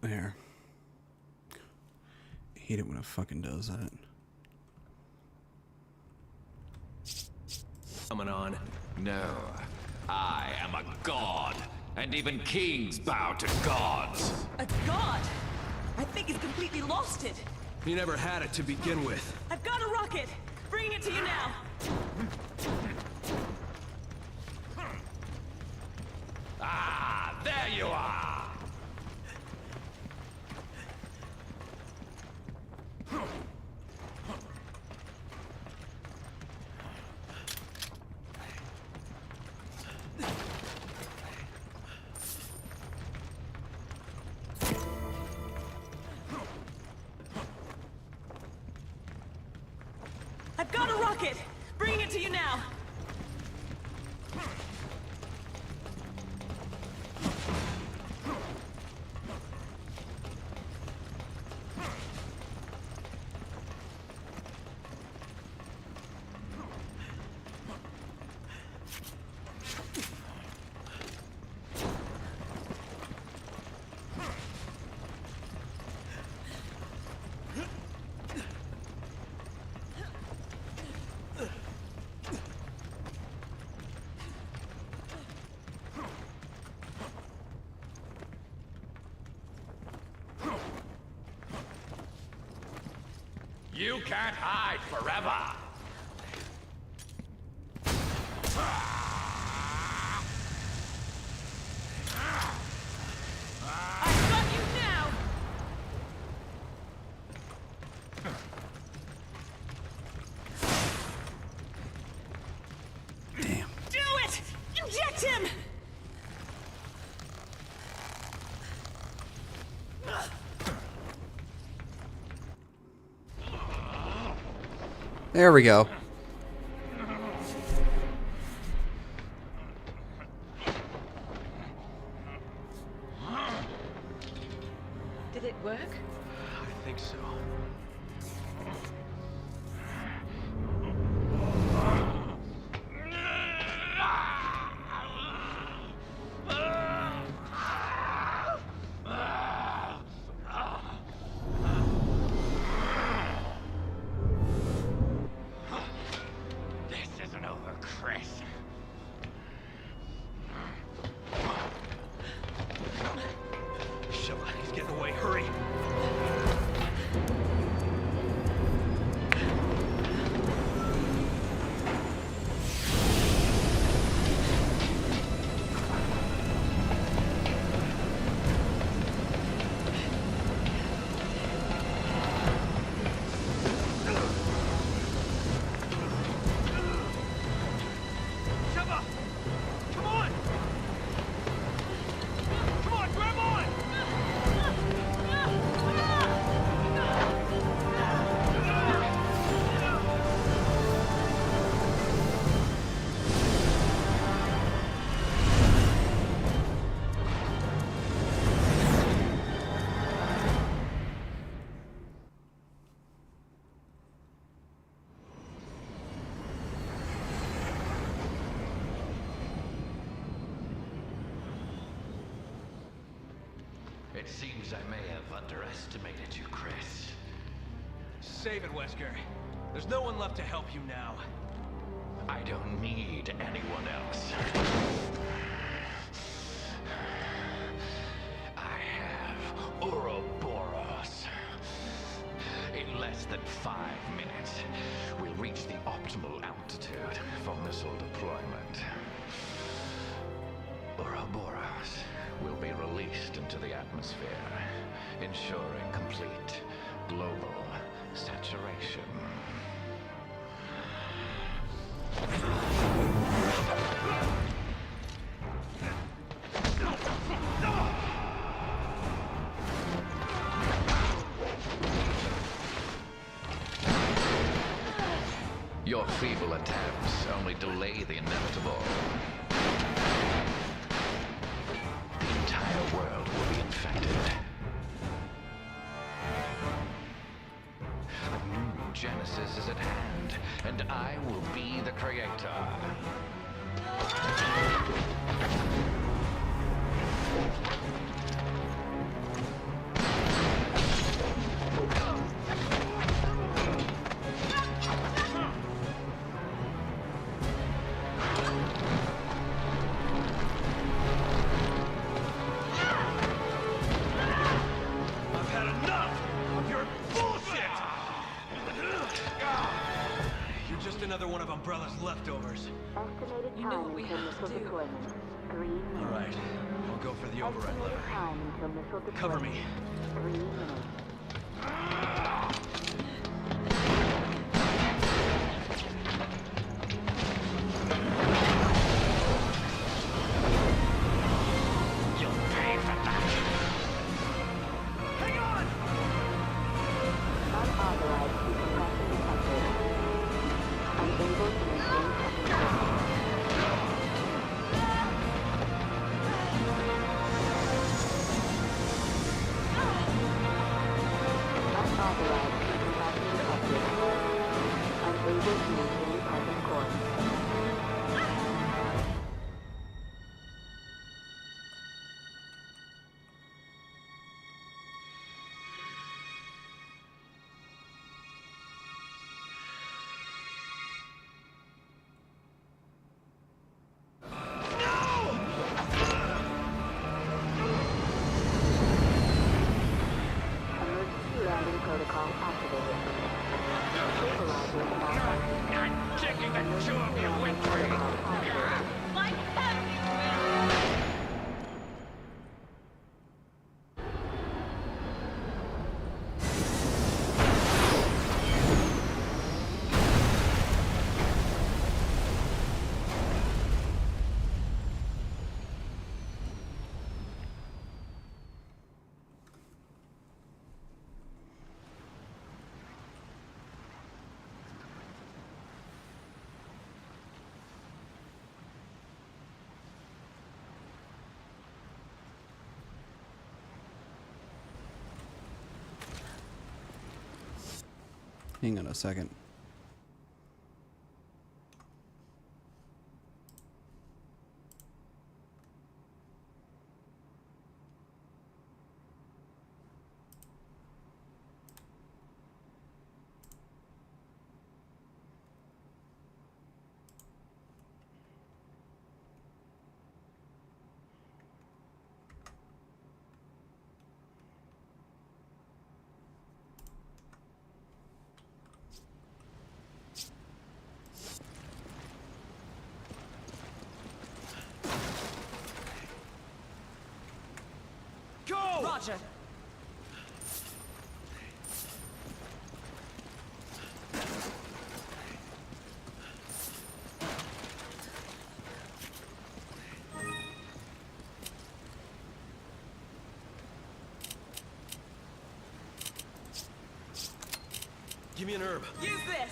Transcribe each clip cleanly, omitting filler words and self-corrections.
There. I hate it when it fucking does that. Coming on. No, I am a god, and even kings bow to gods. A god? I think he's completely lost it. He never had it to begin with. I've got a rocket. Bringing it to you now. Ah, there you are! I've got a rocket. Bringing it to you now. You can't hide forever! I've got you now. Damn. Do it! Inject him! There we go. Did it work? I think so. This isn't over, Chris. Shit, he's getting away. Hurry. Sheva! Come on! Come on, grab on! It seems I may have underestimated you, Chris. Save it, Wesker. There's no one left to help you now. I don't need anyone else. I have Ouroboros. In less than 5 minutes, we'll reach the optimal altitude for missile deployment. Ouroboros will be released into the atmosphere, ensuring complete global saturation. Your feeble attempts only delay the inevitable. The entire world will be infected. A new Genesis is at hand, and I will be the creator. another one of Umbrella's leftovers. Estimated You know time what we until have to missile do. deployment. 3 minutes. All right, I'll go for the override Estimated lever. time until missile deployment. Cover me. 3 minutes. You'll pay for that. Hang on! Unauthorized decompression detected. Unable to maintain technical. Unauthorized decompression detected. Unable to maintain present course. Emergency landing protocol activated. Stabilizers malfunctioning. I'm taking the two of you with me. Like heavy, Hang on a second. Go! Roger. Give me an herb. Use this.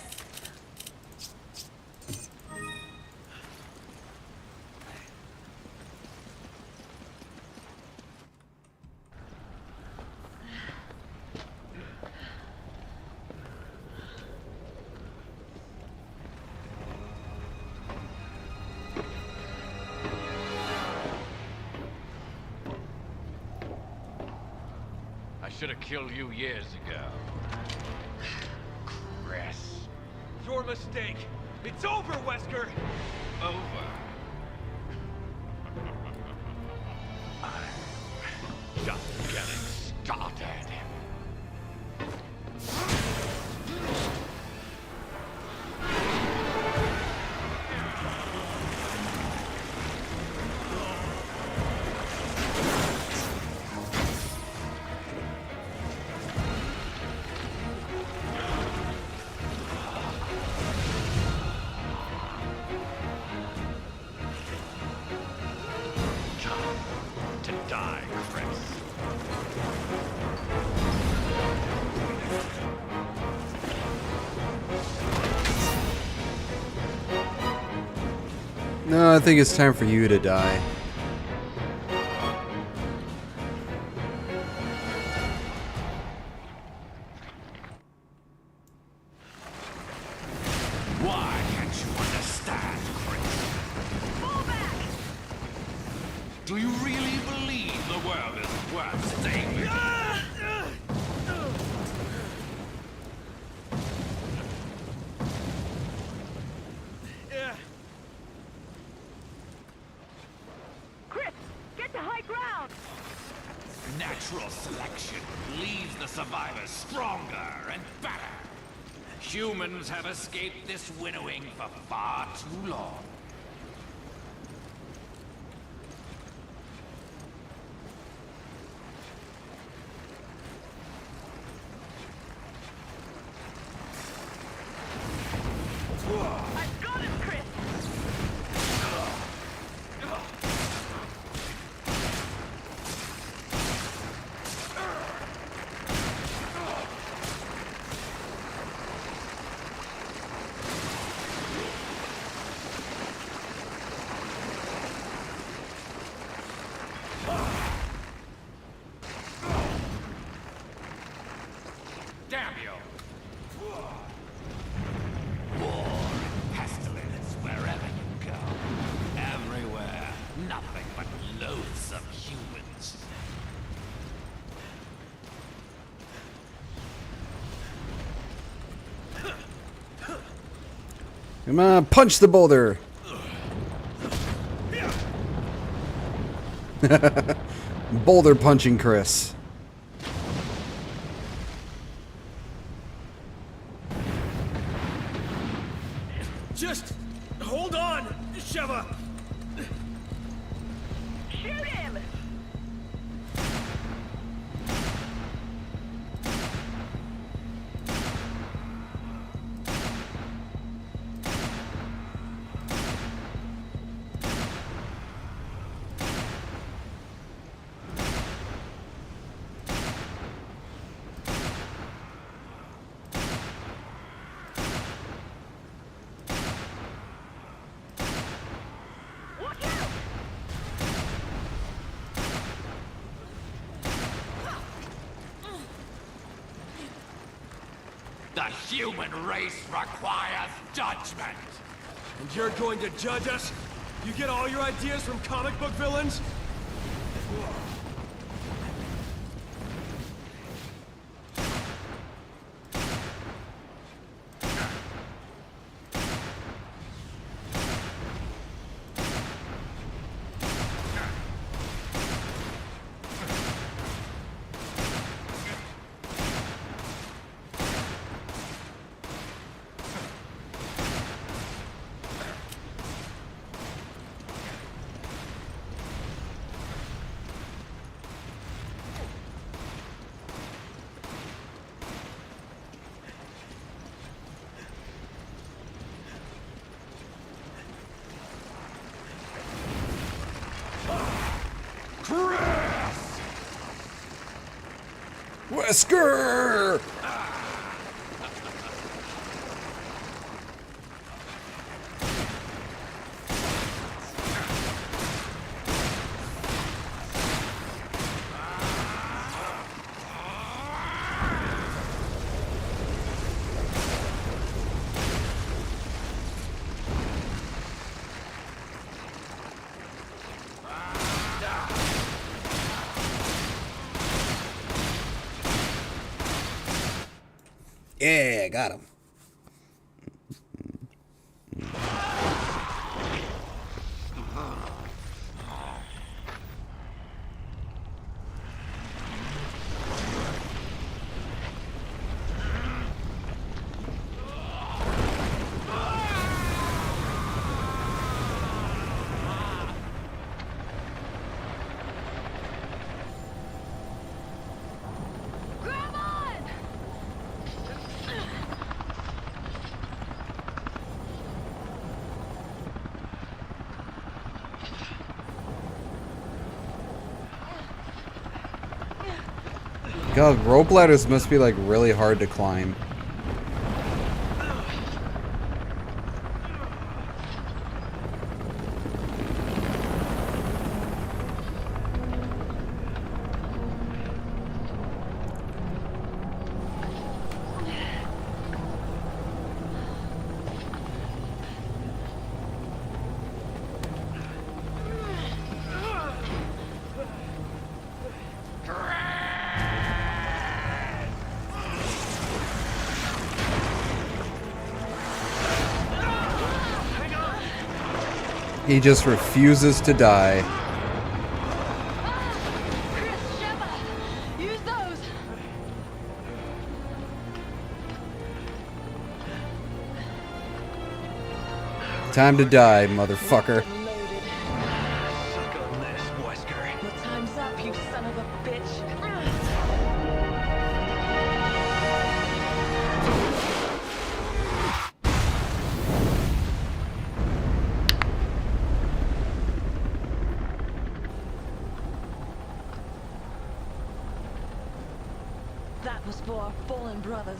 I should have killed you years ago. Chris. Your mistake. It's over, Wesker! Over. I'm just getting started. Time to die, Chris. No, I think it's time for you to die. Why can't you understand, Chris? Fall back. Do you really believe the world is worth staying in? Chris, get to high ground. Natural selection leaves the survivors stronger and better. humans have escaped this winnowing for far too long. I've got him, Chris! Damn you! War, pestilence, wherever you go. Everywhere. Nothing but loathsome humans. Come on, punch the boulder. Boulder punching Chris. Just hold on, Sheva. Shoot him! Watch out! The human race requires judgment. And you're going to judge us? You get all your ideas from comic book villains? Wesker! Yeah, got him. Grab on! God, rope ladders must be like really hard to climb. He just refuses to die. Chris, Sheva! Use those! Time to die, motherfucker. Suck on this, Wesker. The time's up, you son of a bitch. That was for our fallen brothers.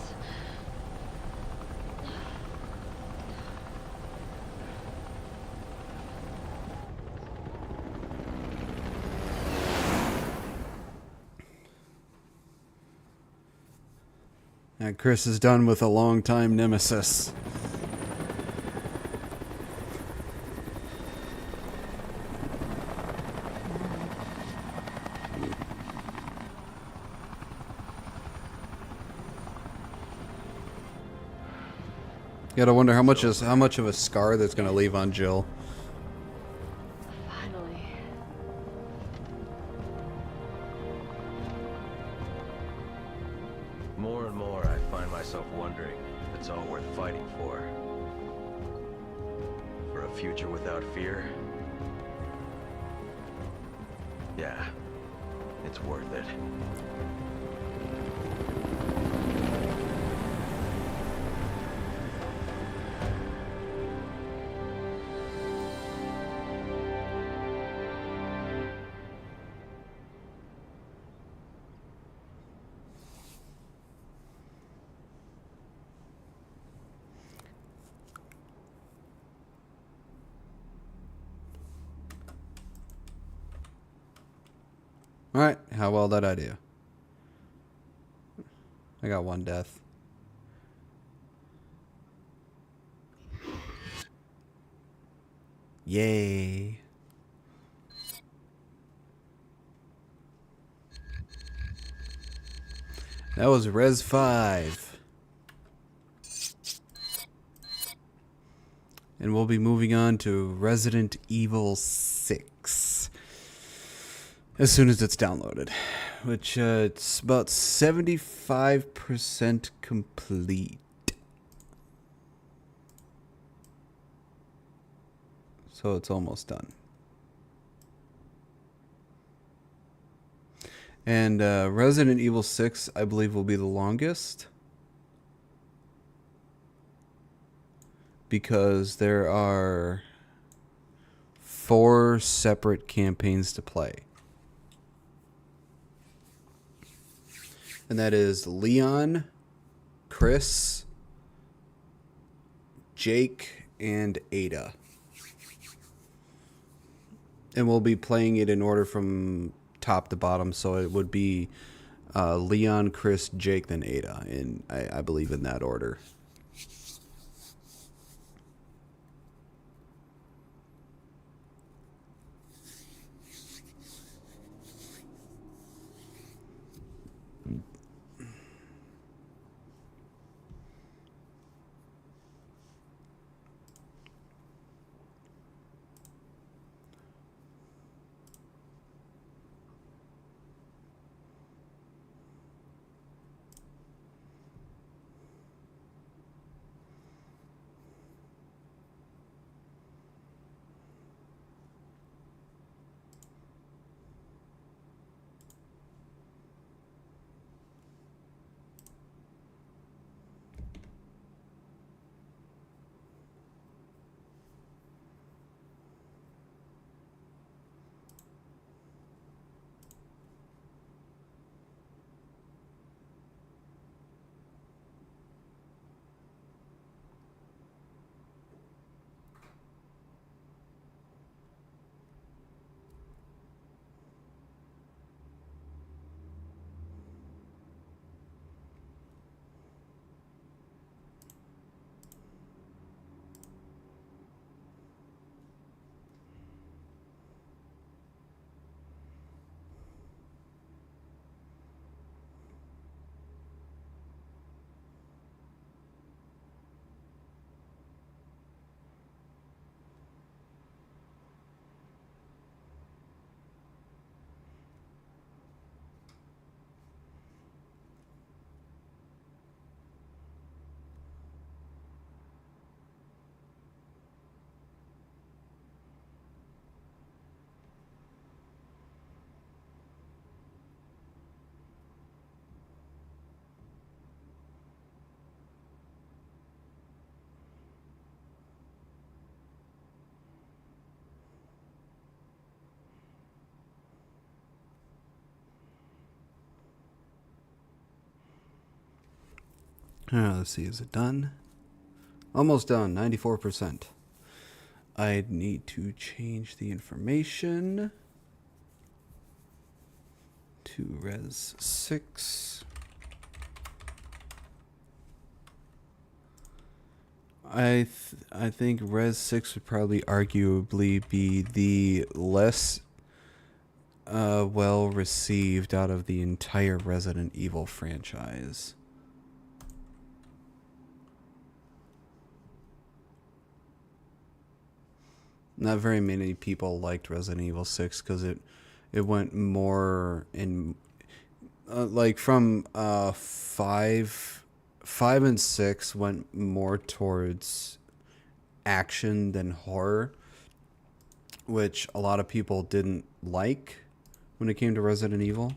And Chris is done with a long-time nemesis. You gotta wonder how much of a scar that's gonna leave on Jill. Finally. More and more, I find myself wondering if it's all worth fighting for. For a future without fear? Yeah, it's worth it. Alright, how well did I do? I got 1 death. Yay. That was Res 5. And we'll be moving on to Resident Evil 6. As soon as it's downloaded. Which, it's about 75% complete. So it's almost done. And Resident Evil 6, I believe, will be the longest. Because there are 4 separate campaigns to play. And that is Leon, Chris, Jake, and Ada. And we'll be playing it in order from top to bottom, so it would be Leon, Chris, Jake, then Ada, and I believe in that order. Let's see, is it done? Almost done, 94%. I need to change the information to Res 6. I think Res 6 would probably arguably be the less well received out of the entire Resident Evil franchise. Not very many people liked Resident Evil 6 because it went more in like from 5 and 6 went more towards action than horror, which a lot of people didn't like when it came to Resident Evil,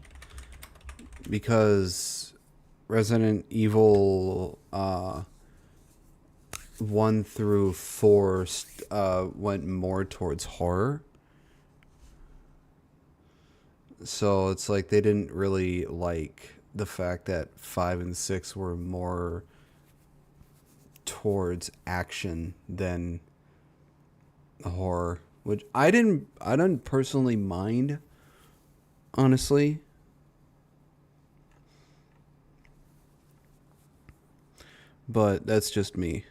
because Resident Evil 1 through 4 went more towards horror. So it's like they didn't really like the fact that 5 and 6 were more towards action than horror, which I don't personally mind, honestly. But that's just me.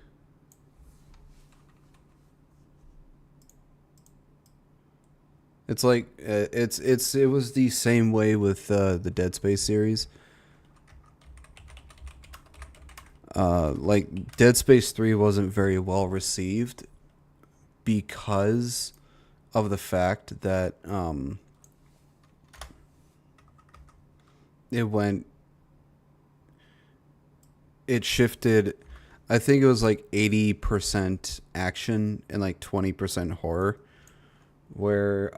It's like it was the same way with the Dead Space series. Like Dead Space 3 wasn't very well received because of the fact that it shifted. I think it was like 80% action and like 20% horror. Where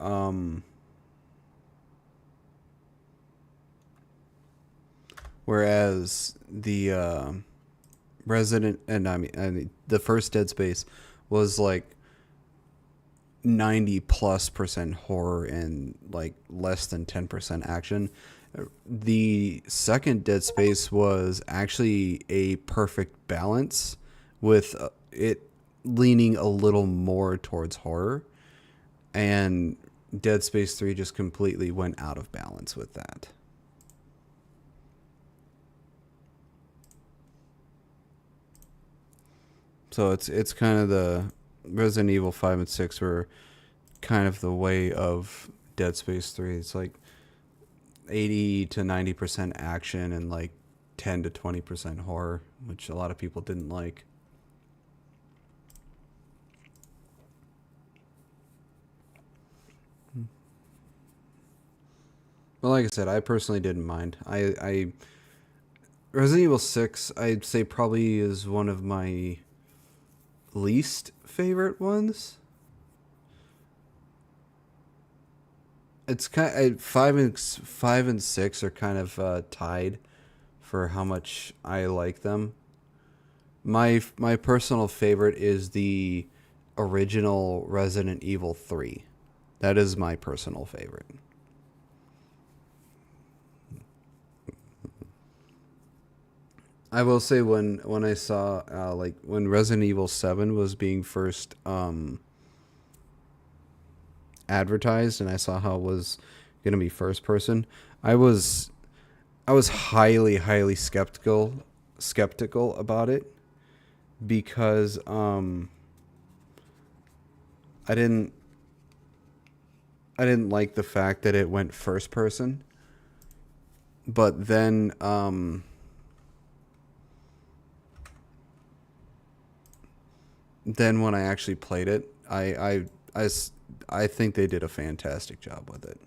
whereas the Resident and I mean the first Dead Space was like 90+% horror and like less than 10% action. The second Dead Space was actually a perfect balance, with it leaning a little more towards horror. And Dead Space 3 just completely went out of balance with that. So it's kind of the Resident Evil 5 and 6 were kind of the way of Dead Space 3. It's like 80 to 90% action and like 10 to 20% horror, which a lot of people didn't like. Well, like I said, I personally didn't mind. I Resident Evil 6, I'd say probably is one of my least favorite ones. It's kind of, 5 and 6 are kind of tied for how much I like them. My personal favorite is the original Resident Evil 3. That is my personal favorite. I will say when I saw like when Resident Evil 7 was being first advertised, and I saw how it was going to be first person, I was highly skeptical about it, because I didn't like the fact that it went first person. But then when I actually played it, I think they did a fantastic job with it.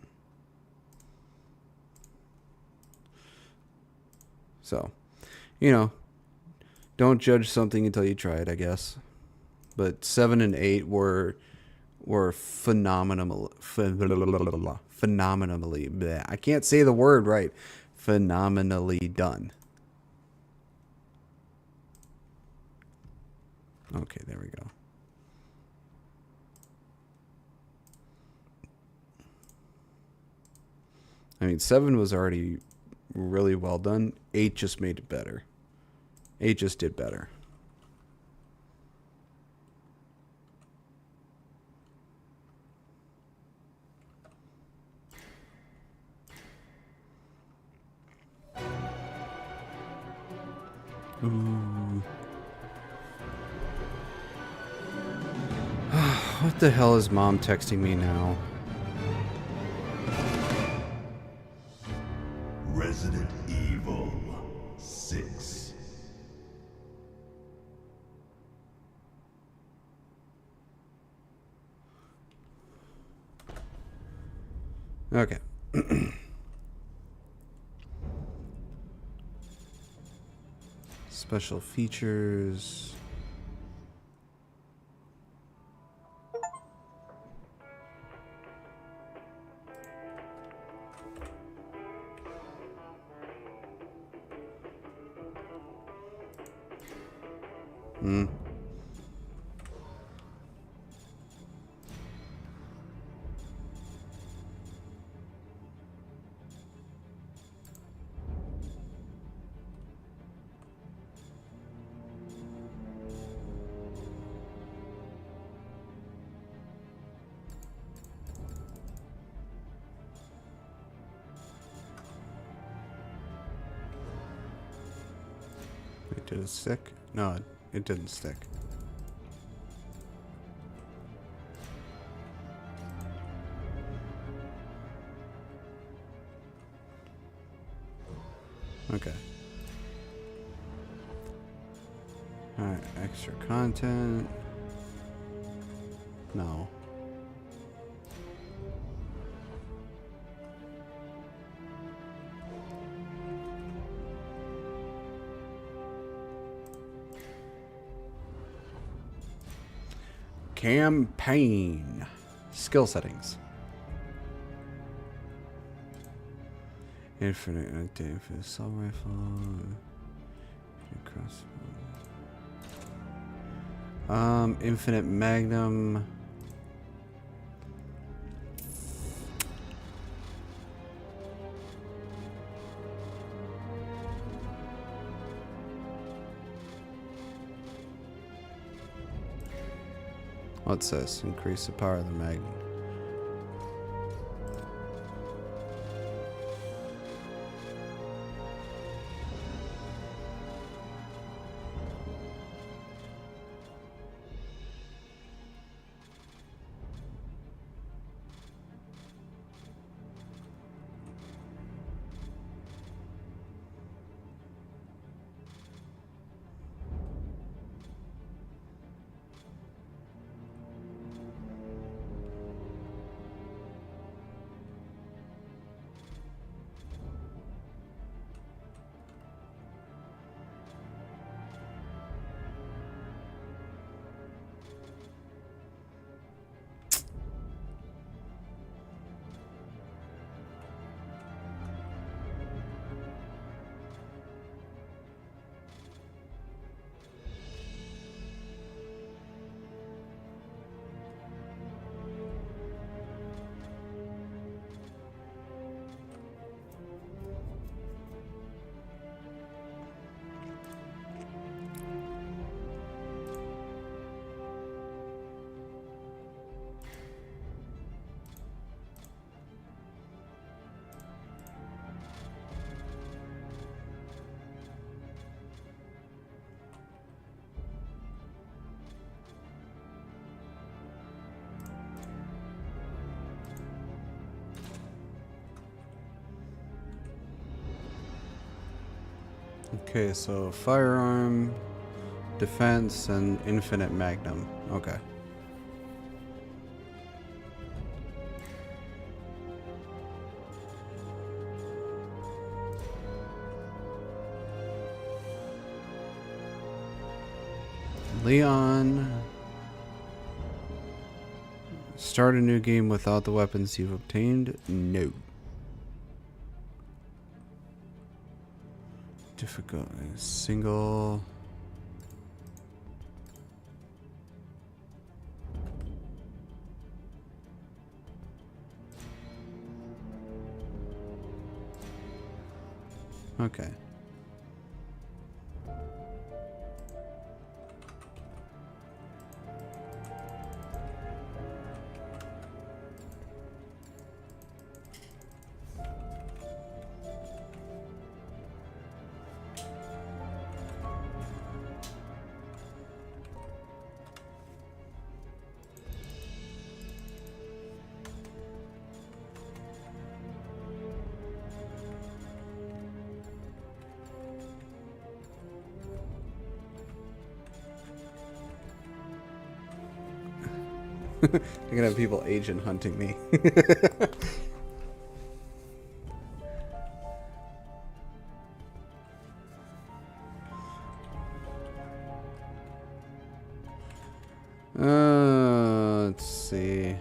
So, don't judge something until you try it, I guess. But 7 and 8 were phenomenally bleh, I can't say the word right. Phenomenally done. Okay, there we go. I mean, 7 was already really well done. 8 just made it better. 8 just did better. Ooh. What the hell is Mom texting me now? Resident Evil 6. Okay. Special features. Hmm. Wait, did it stick? No, it didn't stick. Okay. Alright, extra content. No. Campaign. Skill settings. Infinite assault rifle. Crossbow. Infinite magnum. What's this? Increase the power of the magnum. Okay, so firearm, defense, and infinite magnum. Okay. Leon. Start a new game without the weapons you've obtained? No. Difficult. Single. Okay. I'm gonna have people agent hunting me. Let's see.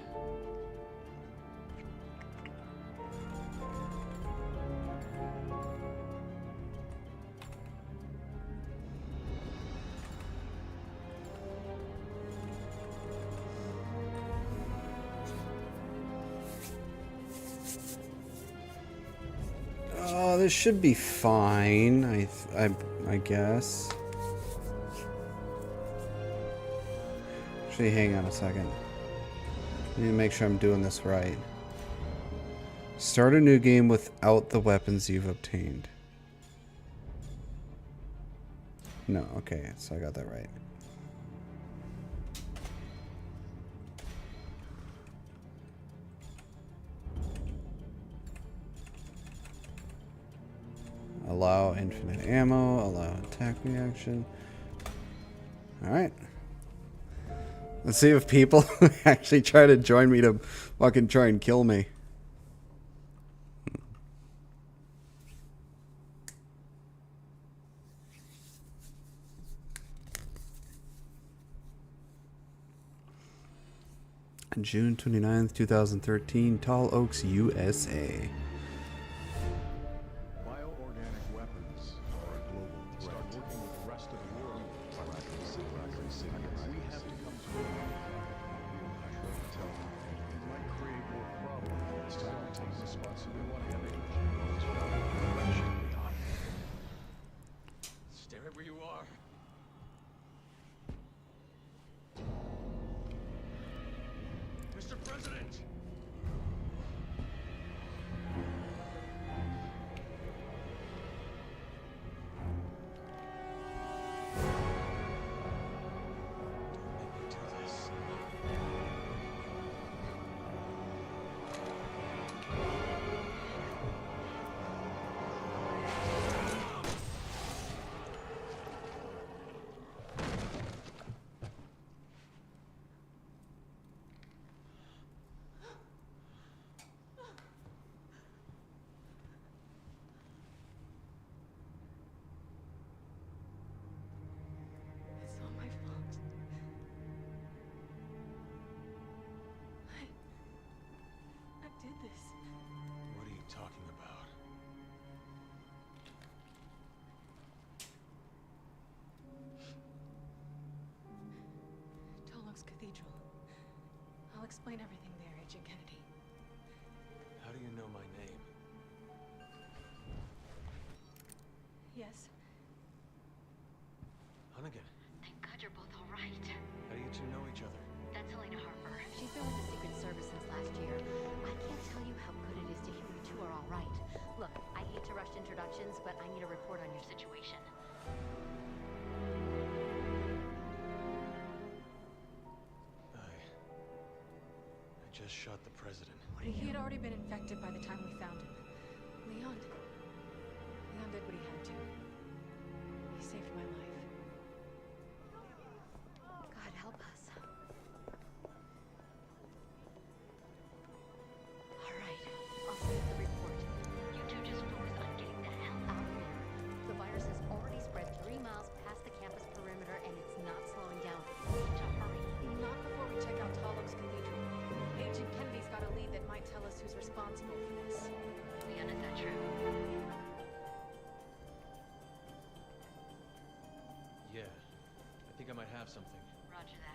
Oh, this should be fine. I guess. Actually, hang on a second. I need to make sure I'm doing this right. Start a new game without the weapons you've obtained. No, okay, so I got that right. Allow infinite ammo, allow attack reaction. Alright. Let's see if people actually try to join me to fucking try and kill me. June 29th, 2013, Tall Oaks, USA. Bioorganic weapons are a global threat. Start working with the rest of the world. We have to come to a it might create more problems. It's time to take responsibility. We want to have Stay right where you are. Mr. President! Don't make me do this. It's all my fault. I did this. What are you talking about? Tolox Cathedral. I'll explain everything there, Agent Kennedy. How do you know my name? Yes. Hunnigan, Thank God you're both all right. how do you two know each other? That's Helena Harper. She's been with the Secret Service since last year. I can't tell you how good it is to hear you two are all right. Look, I hate to rush introductions, but I need a report on your situation. I just shot the president. He had already been infected by the time we found him. Leon did what he had to. He saved my life.